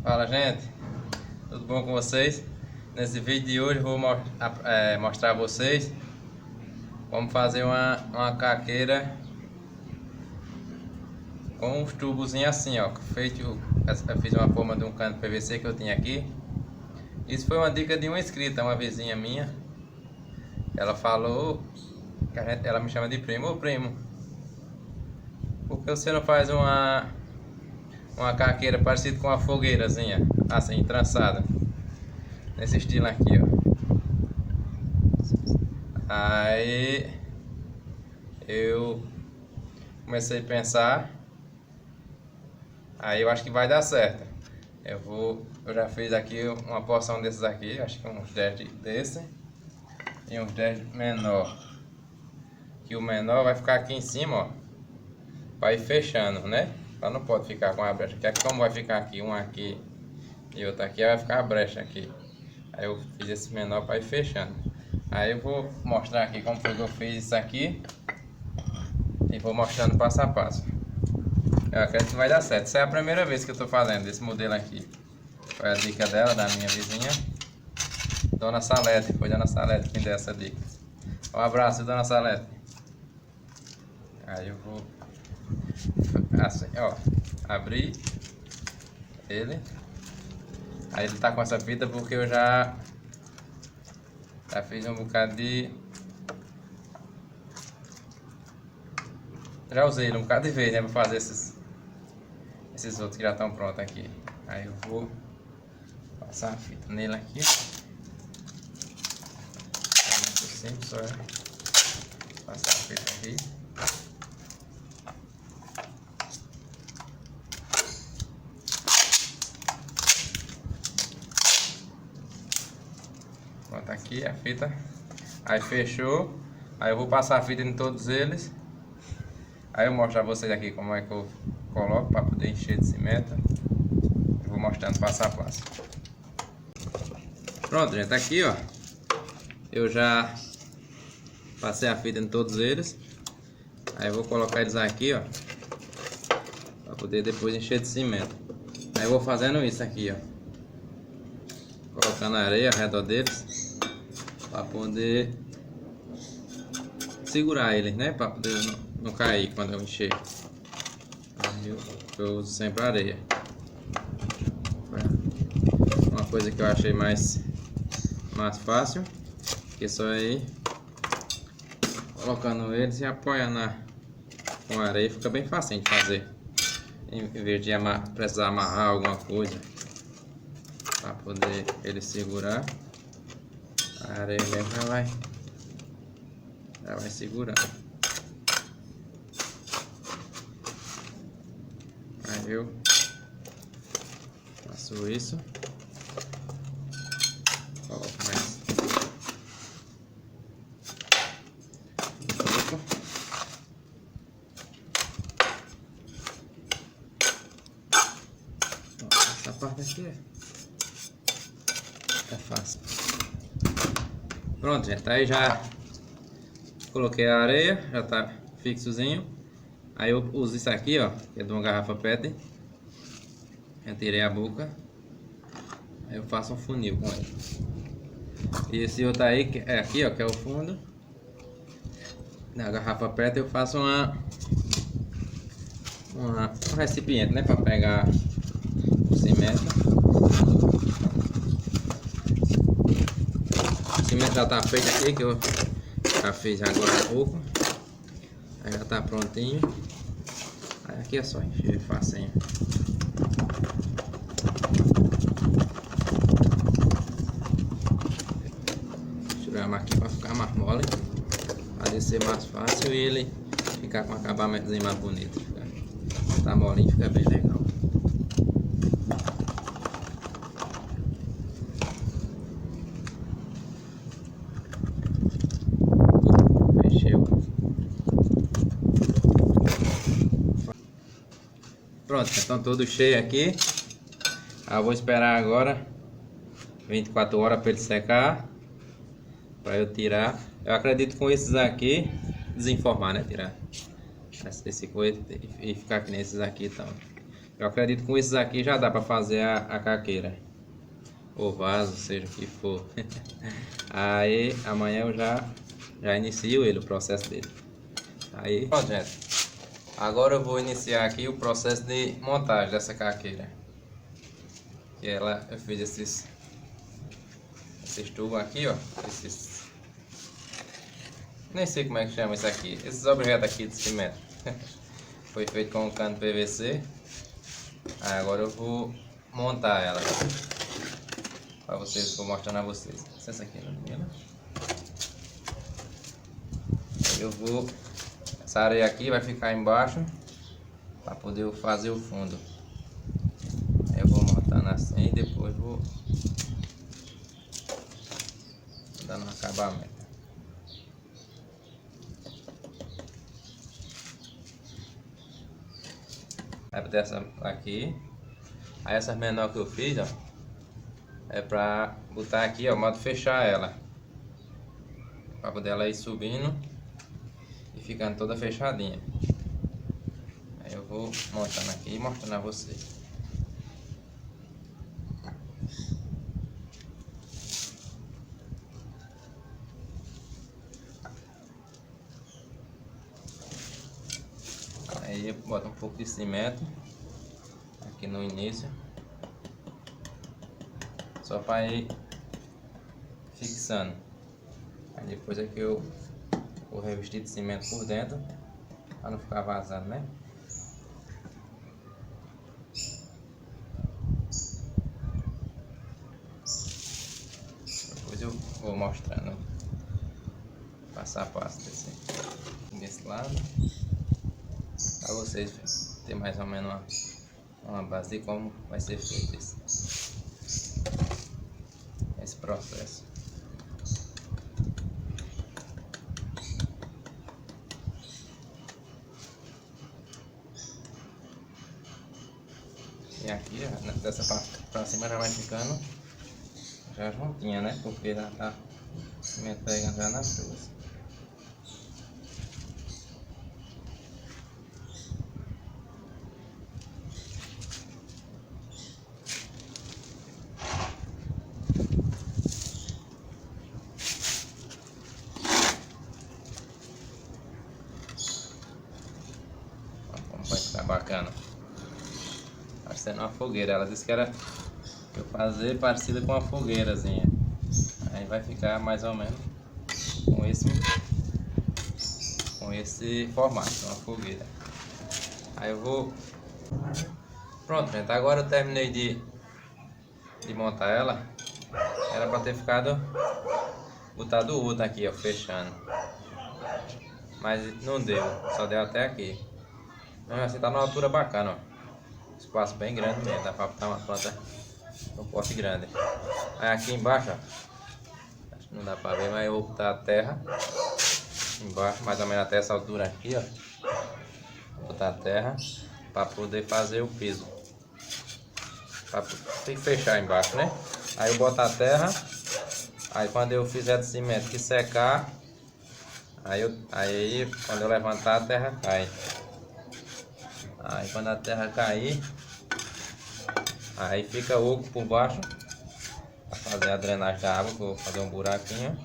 Fala, gente, tudo bom com vocês? Nesse vídeo de hoje eu vou mostrar a vocês como fazer uma caqueira com uns tubozinhos assim, ó. Eu fiz uma forma de um cano PVC que eu tinha aqui. Isso foi uma dica de uma inscrita, uma vizinha minha. Ela falou que ela me chama de primo. Ô primo, por que você não faz uma caqueira parecida com uma fogueirazinha, assim, trançada, nesse estilo aqui, ó. Aí eu comecei a pensar, aí eu acho que vai dar certo. Eu já fiz aqui uma porção desses aqui, acho que uns 10 desse e uns 10 menor. Que o menor vai ficar aqui em cima, ó, para ir fechando, né? Ela não pode ficar com a brecha, que é como vai ficar aqui, um aqui e outro aqui, vai ficar a brecha aqui. Aí eu fiz esse menor para ir fechando. Aí eu vou mostrar aqui como foi que eu fiz isso aqui e vou mostrando passo a passo. Eu acredito que vai dar certo. Essa é a primeira vez que eu estou fazendo esse modelo aqui. Foi a dica dela, da minha vizinha, Dona Salete. Foi Dona Salete que me deu essa dica. Um abraço, Dona Salete. Aí eu vou assim, ó, abrir ele. Aí ele tá com essa fita porque eu já fiz um bocado de... Já usei ele um bocado de vez, né, pra fazer esses outros que já estão prontos aqui. Aí eu vou passar a fita nele aqui. É muito simples, só passar a fita aqui. Pronto, aqui a fita. Aí fechou. Aí eu vou passar a fita em todos eles. Aí eu mostro a vocês aqui como é que eu coloco para poder encher de cimento. Eu vou mostrando passo a passo. Pronto, gente, aqui ó, eu já passei a fita em todos eles. Aí eu vou colocar eles aqui ó, para poder depois encher de cimento. Aí eu vou fazendo isso aqui ó, colocando areia ao redor deles, para poder segurar eles, né, para poder não cair quando eu encher. Aí eu uso sempre areia. Uma coisa que eu achei mais fácil, que só aí colocando eles e apoiando com areia, fica bem facinho de fazer, em vez de precisar amarrar alguma coisa para poder ele segurar. A areia mesmo já vai segurando. Aí eu faço isso, coloco mais um pouco. Essa parte aqui é fácil. Pronto, gente, aí já coloquei a areia, já tá fixozinho. Aí eu uso isso aqui, ó, que é de uma garrafa PET. Retirei a boca. Aí eu faço um funil com ele. E esse outro aí, que é aqui, ó, que é o fundo. Na garrafa PET eu faço um recipiente, né, para pegar o cimento. O cimento já tá feito aqui, que eu já fiz agora há pouco. Aí já tá prontinho. Aí aqui é só encher facinho. Tirar aqui para ficar mais mole, para descer mais fácil e ele ficar com um acabamento mais bonito. Tá molinho, fica bem legal. Pronto, estão todos cheios aqui. Eu vou esperar agora 24 horas para ele secar, para eu tirar. Eu acredito com esses aqui desenformar, né? Tirar esse coisa e ficar aqui nesses aqui, então Eu acredito que com esses aqui já dá pra fazer a caqueira. Ou vaso, seja o que for. Aí amanhã eu já inicio ele, o processo dele. Aí, pronto, gente. Agora eu vou iniciar aqui o processo de montagem dessa caqueira. Que eu fiz esses tubos aqui, ó. Nem sei como é que chama isso aqui. Esses objetos aqui de cimento. Foi feito com cano PVC. Agora eu vou montar ela. Para vocês, vou mostrando a vocês. Essa aqui não é, né? Eu vou... Essa areia aqui vai ficar embaixo para poder fazer o fundo. Aí eu vou montando assim e depois vou dando um acabamento. Aí dessa aqui. Aí essas menor que eu fiz, ó, é pra botar aqui, ó, modo fechar ela. Pra poder ela ir subindo e ficando toda fechadinha. Aí eu vou montando aqui e mostrando a vocês. Aí eu boto um pouco de cimento aqui no início, só para ir fixando. Aí depois é que eu vou revestir de cimento por dentro, para não ficar vazando, né? Depois eu vou mostrando passo a passo desse lado, para vocês terem mais ou menos uma base de como vai ser feito esse processo. E aqui, ó, dessa pra cima já vai ficando já juntinha, né? Porque já tá o cimento pegando já nas duas. Vai ficar bacana. Parecendo uma fogueira. Ela disse que era eu fazer parecida com uma fogueirazinha. Aí vai ficar mais ou menos com esse formato, uma fogueira. Aí eu vou... Pronto, gente. Agora eu terminei de montar ela. Era para ter ficado botado o outro aqui, ó, fechando. Mas não deu. Só deu até aqui. Mas assim tá numa altura bacana, ó. Espaço bem grande mesmo, dá pra botar uma planta um pote grande. Aí aqui embaixo, ó, acho que não dá pra ver, mas eu vou botar a terra embaixo, mais ou menos até essa altura aqui, ó. Vou botar a terra pra poder fazer o piso, pra fechar embaixo, né? Aí eu boto a terra, aí quando eu fizer de cimento que secar, aí quando eu levantar a terra cai. Aí quando a terra cair, aí fica oco por baixo para fazer a drenagem da água. Vou fazer um buraquinho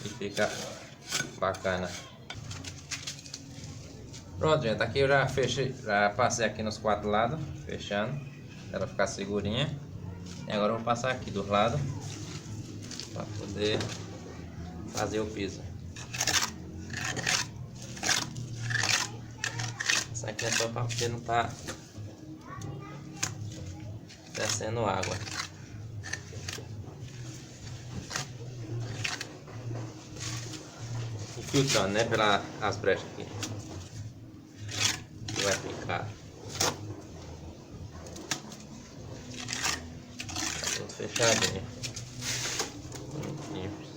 e fica bacana. Pronto, gente, aqui eu já fechei, já passei aqui nos 4 lados, fechando, ela ficar segurinha. E agora eu vou passar aqui dos lados para poder fazer o piso. Isso aqui é só para porque não tá descendo água. E filtrando, né, pelas brechas aqui que vai ficar. Tá tudo fechadinho. Bonitinho.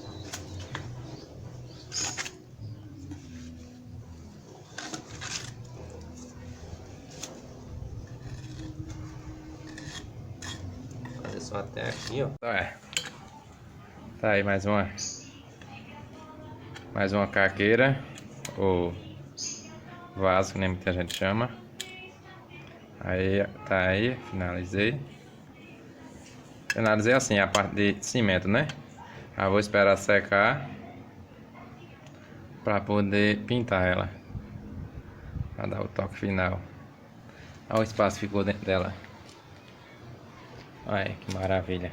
Só até aqui, ó. Tá aí mais uma caqueira ou vaso, que nem muita gente chama. Aí, tá aí, finalizei. Finalizei assim, a parte de cimento, né? Aí vou esperar secar pra poder pintar ela. Pra dar o toque final. Olha o espaço que ficou dentro dela. Olha que maravilha.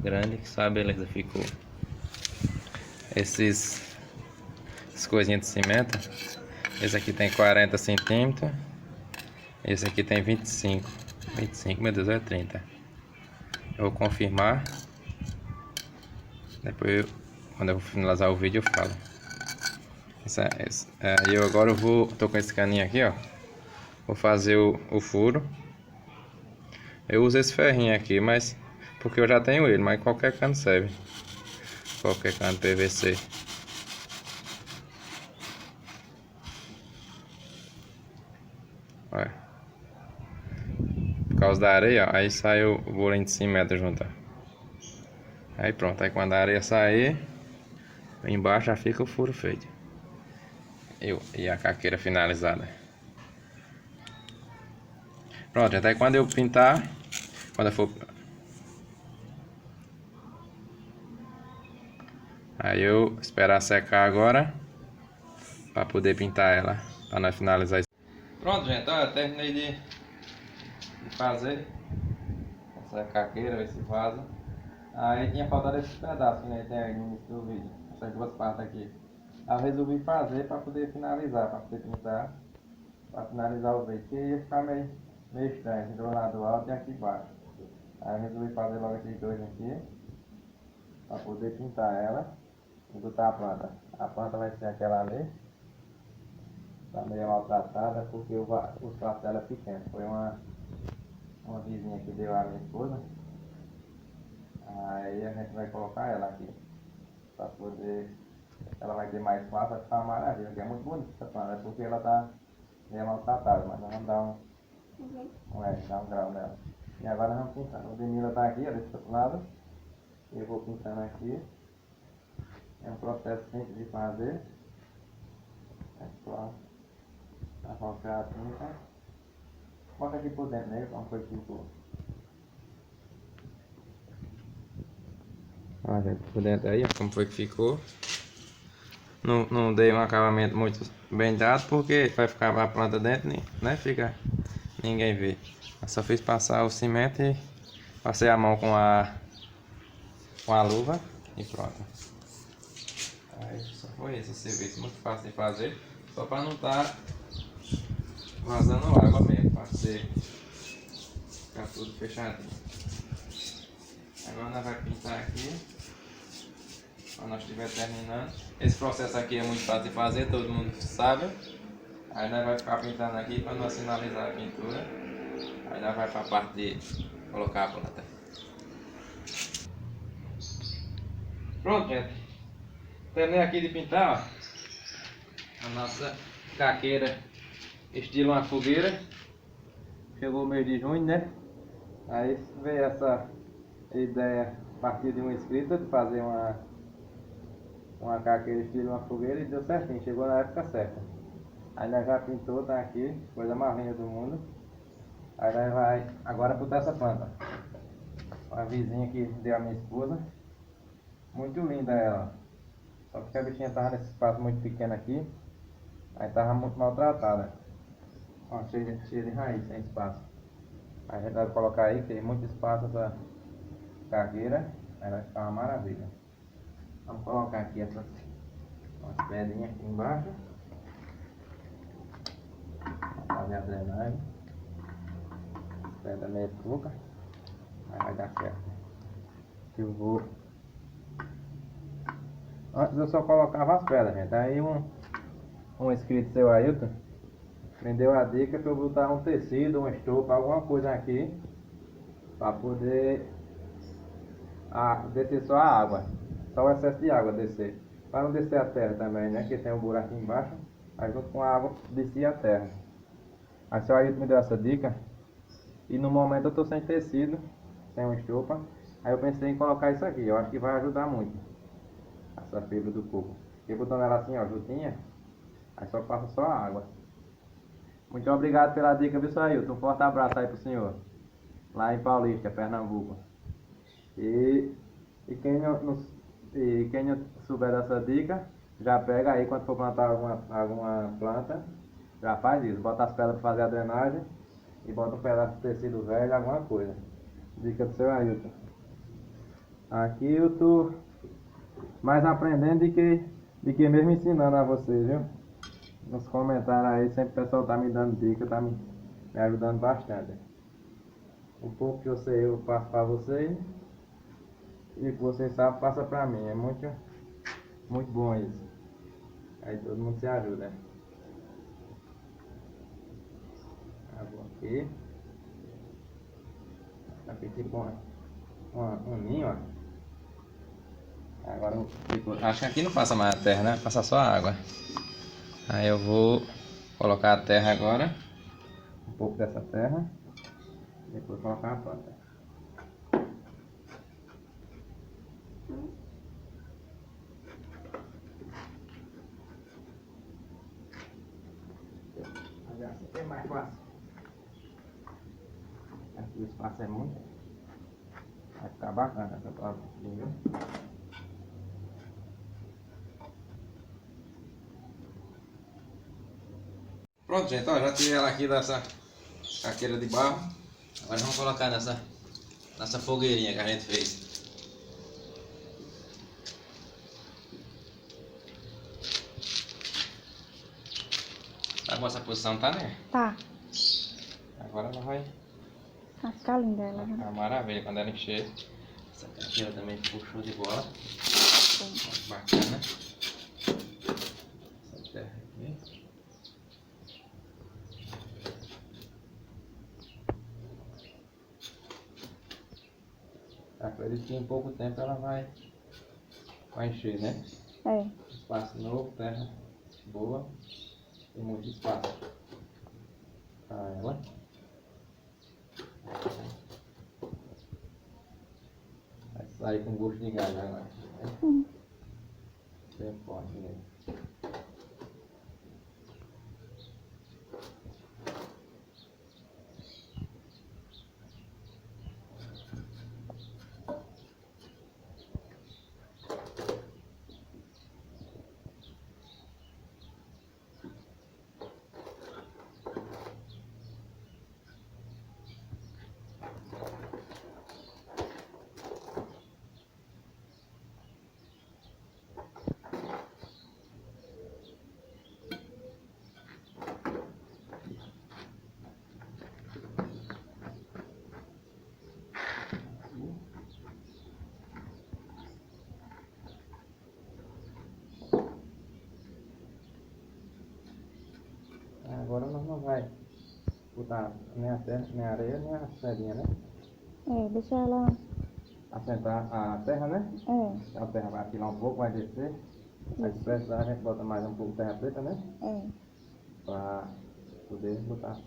Grande que só a beleza ficou. Essas coisinhas de cimento. Esse aqui tem 40 centímetros. Esse aqui tem 25. 25, meu Deus, é 30. Eu vou confirmar. Depois, quando eu finalizar o vídeo, eu falo. Eu agora tô com esse caninho aqui, ó. Vou fazer o furo. Eu uso esse ferrinho aqui, mas porque eu já tenho ele, mas qualquer cano serve. Qualquer cano PVC. Olha. Por causa da areia, ó, aí sai o bolinho de cimento junto, ó. Aí pronto, aí quando a areia sair, embaixo já fica o furo feito. E a caqueira finalizada. Pronto, até quando eu pintar, quando eu for... Aí eu esperar secar agora, para poder pintar ela, para nós finalizar isso. Pronto, gente, ó, eu terminei de fazer essa caqueira, ver se vaza. Aí tinha faltado esses pedaços, né, tem aí no início do vídeo, essas duas partes aqui. Aí eu resolvi fazer para poder finalizar, para poder pintar, para finalizar o vídeo, porque ia ficar meio estranho, esse do lado alto e aqui embaixo. Aí eu resolvi fazer logo esses dois aqui, para poder pintar ela e botar a planta. A planta vai ser aquela ali. Tá meio maltratada porque o espaço dela é pequeno. Foi uma vizinha que deu a minha esposa. Aí a gente vai colocar ela aqui. Pra poder. Ela vai ter mais espaço, vai ficar uma maravilha. Que é muito bonita essa planta, porque ela tá meio maltratada, mas nós vamos dar dar um grau nela. E agora nós vamos pintando. O Demila tá aqui, ó, desse outro lado. Eu vou pintando aqui. É um processo simples de fazer. É só colocar a tinta. Bota aqui por dentro, né? Como foi que ficou. Olha por dentro aí, como foi que ficou. Não dei um acabamento muito bem dado, porque vai ficar a planta dentro, né? Ninguém vê. Eu só fiz passar o cimento e passei a mão com a luva e pronto. Aí só foi esse serviço, muito fácil de fazer. Só para não estar vazando água mesmo, para ficar tudo fechadinho. Agora nós vamos pintar aqui, quando nós estiver terminando. Esse processo aqui é muito fácil de fazer, todo mundo sabe. Aí nós vamos ficar pintando aqui para nós finalizar a pintura. Aí nós vamos para a parte de colocar a planta. Pronto, gente. Terminei aqui de pintar, ó, a nossa caqueira estilo uma fogueira. Chegou o mês de junho, né? Aí veio essa ideia a partir de um inscrito de fazer uma caqueira estilo uma fogueira e deu certinho, chegou na época certa. Aí nós já pintou, tá aqui, coisa mais linda do mundo. Aí nós vai agora botar essa planta. Uma vizinha que deu a minha esposa. Muito linda ela. Só que a bichinha tava nesse espaço muito pequeno aqui. Aí tava muito maltratada. Ó, cheia de raiz, sem espaço. Aí a gente vai colocar aí, que tem muito espaço essa caqueira. Aí vai ficar uma maravilha. Vamos colocar aqui essas pedrinhas aqui embaixo. Vamos fazer a drenagem. Pedra meio pouca. Aí vai dar certo. Eu vou... Antes eu só colocava as pedras, gente. Aí um inscrito seu, Ailton, me deu a dica para eu botar um tecido, uma estopa, alguma coisa aqui, para poder descer só a água, só o excesso de água descer, para não descer a terra também, né, que tem um buraco embaixo, aí junto com a água descia a terra. Aí seu Ailton me deu essa dica, e no momento eu estou sem tecido, sem uma estopa, aí eu pensei em colocar isso aqui, eu acho que vai ajudar muito, essa fibra do coco. E botando ela assim, ó, juntinha, aí só passa só a água. Muito obrigado pela dica, viu, seu Ailton? Um forte abraço aí pro senhor. Lá em Paulista, Pernambuco. E, e quem não souber dessa dica, já pega aí quando for plantar alguma planta, já faz isso. Bota as pedras para fazer a drenagem e bota um pedaço de tecido velho, alguma coisa. Dica do seu Ailton. Aqui eu tô mais aprendendo de que mesmo ensinando a vocês, viu? Nos comentários aí, sempre o pessoal tá me dando dica, tá me ajudando bastante. O pouco que eu sei eu passo para vocês e o que vocês sabem passa para mim. É muito bom isso. Aí todo mundo se ajuda. Água aqui. Aqui tipo um ninho, ó. Agora acho que aqui não passa mais a terra, né? Passa só a água. Aí eu vou colocar a terra agora. Um pouco dessa terra. Depois colocar a planta. Fazer assim é mais fácil. Aqui o espaço é muito. Vai ficar bacana essa planta, viu? Pronto, gente, ó, já tirei ela aqui dessa caqueira de barro. Agora vamos colocar nessa fogueirinha que a gente fez. Tá boa essa posição, tá, né? Tá. Agora ela vai Ficar linda ela, ficar né? uma maravilha quando ela encher. Essa caqueira também ficou show de bola. Bacana. Essa terra aqui. Acredito que em pouco tempo ela vai encher, né? É. Espaço novo, terra boa e muito espaço para ela. Vai sair com gosto de galho agora. Bem forte mesmo. Agora nós não vai botar nem a terra, nem a areia, nem a pedrinha, né? É, deixa ela... Assentar a terra, né? É. A terra vai afilar um pouco, vai descer. Aí se precisar a gente bota mais um pouco de terra preta, né? É. Para poder botar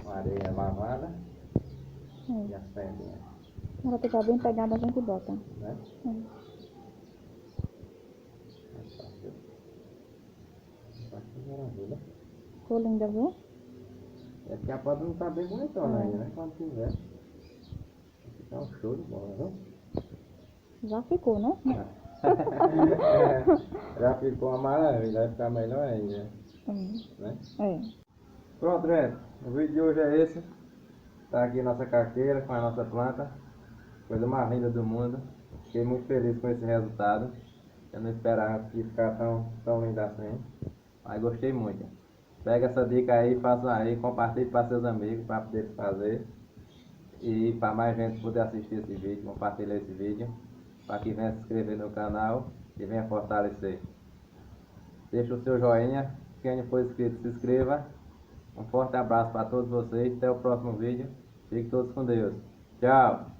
uma areia lavada e as pedrinhas, Ela ficar bem pegada, a gente bota. né? É. Maravilha. Ficou linda, viu? É porque a planta não tá bem bonitona ainda, né? Quando tiver, vai ficar um show de bola, viu? Já ficou, né? Já ficou uma maravilha, vai ficar melhor ainda, né? É. Pronto, gente, o vídeo de hoje é esse. Tá aqui nossa carteira com a nossa planta. Coisa mais linda do mundo. Fiquei muito feliz com esse resultado. Eu não esperava que ficar tão linda assim. Mas gostei muito. Pega essa dica aí, faça aí, compartilhe para seus amigos para poder fazer. E para mais gente poder assistir esse vídeo, compartilhar esse vídeo. Para que venha se inscrever no canal e venha fortalecer. Deixa o seu joinha. Quem não for inscrito, se inscreva. Um forte abraço para todos vocês. Até o próximo vídeo. Fiquem todos com Deus. Tchau.